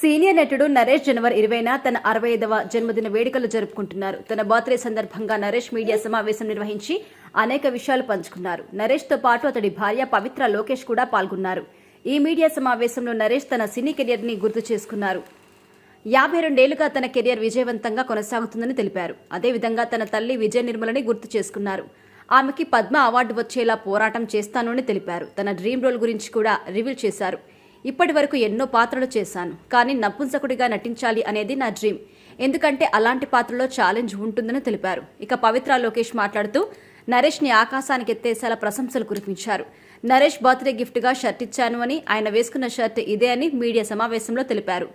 Senior నటుడు నరేష్ జనవరి 20న తన 65వ జన్మదిన వేడుకలు జరుపుకుంటున్నారు. తన బర్త్డే సందర్భంగా నరేష్ మీడియా సమావేశం నిర్వహించి అనేక విషయాలు పంచుకున్నారు. నరేష్ తో పాటు అతడి భార్య పవిత్ర లోకేష్ కూడా పాల్గొన్నారు. ఈ మీడియా సమావేశంలో నరేష్ తన సినీ కెరియర్ ని గుర్తు చేసుకున్నారు. 52 ఏళ్లుగా తన కెరియర్ విజయవంతంగా కొనసాగుతుందని తెలిపారు. అదేవిధంగా తన తల్లి విజయ నిర్మలని గుర్తు చేసుకున్నారు. ఆమెకి పద్మ అవార్డు వచ్చేలా పోరాటం చేస్తాను అని తెలిపారు. తన డ్రీమ్ రోల్ గురించి కూడా రివీల్ చేశారు. ఇప్పటి వరకు ఎన్నో పాత్రలు చేశాను, కానీ నపుంసకుడిగా నటించాలి అనేది నా డ్రీమ్. ఎందుకంటే అలాంటి పాత్రలో ఛాలెంజ్ ఉంటుందని తెలిపారు. ఇక పవిత్ర లోకేష్ మాట్లాడుతూ నరేష్ ని ఆకాశానికి ఎత్తేసేలా ప్రశంసలు కురిపించారు. నరేష్ బర్త్డే గిఫ్ట్ గా షర్ట్ ఇచ్చాను అని, ఆయన వేసుకున్న షర్ట్ ఇదే అని మీడియా సమావేశంలో తెలిపారు.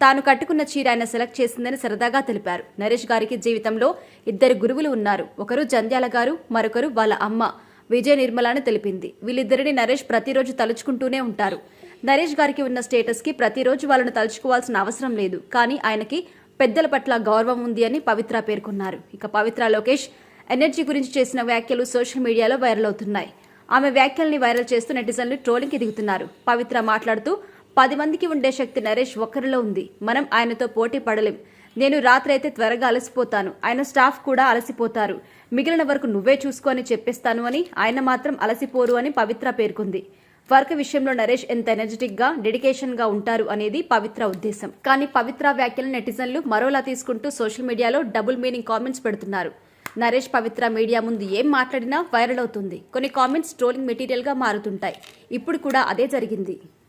తాను కట్టుకున్న చీర ఆయన సెలెక్ట్ చేసిందని సరదాగా తెలిపారు. నరేష్ గారికి జీవితంలో 2 గురువులు ఉన్నారు. ఒకరు జంధ్యాల గారు, మరొకరు వాళ్ళ అమ్మ విజయ నిర్మల అని తెలిపింది. వీళ్ళిద్దరిని నరేష్ ప్రతిరోజు తలుచుకుంటూనే ఉంటారు. నరేష్ గారికి ఉన్న స్టేటస్ కి ప్రతిరోజు వాళ్ళను తలుచుకోవాల్సిన అవసరం లేదు, కానీ ఆయనకి పెద్దల పట్ల గౌరవం ఉంది అని పవిత్ర పేర్కొన్నారు. ఇక పవిత్ర లోకేష్ ఎనర్జీ గురించి చేసిన వ్యాఖ్యలు సోషల్ మీడియాలో వైరల్ అవుతున్నాయి. ఆమె వ్యాఖ్యల్ని వైరల్ చేస్తూ నెటిజన్లు ట్రోలింగ్ కి దిగుతున్నారు. పవిత్ర మాట్లాడుతూ 10 మందికి ఉండే శక్తి నరేష్ ఒక్కరిలో ఉంది. మనం ఆయనతో పోటీ పడలేం. నేను రాత్రైతే త్వరగా అలసిపోతాను, ఆయన స్టాఫ్ కూడా అలసిపోతారు. మిగిలిన వరకు నువ్వే చూసుకో అని చెప్పేస్తాను అని, ఆయన మాత్రం అలసిపోరు అని పవిత్ర పేర్కొంది. వర్క్ విషయంలో నరేష్ ఎంత ఎనర్జెటిక్ గా, డెడికేషన్ గా ఉంటారు అనేది పవిత్ర ఉద్దేశం. కానీ పవిత్ర వ్యాఖ్యలు నెటిజన్లు మరోలా తీసుకుంటూ సోషల్ మీడియాలో డబుల్ మీనింగ్ కామెంట్స్ పెడుతున్నారు. నరేష్ పవిత్ర మీడియా ముందు ఏం మాట్లాడినా వైరల్ అవుతుంది. కొన్ని కామెంట్స్ ట్రోలింగ్ మెటీరియల్ గా మారుతుంటాయి. ఇప్పుడు కూడా అదే జరిగింది.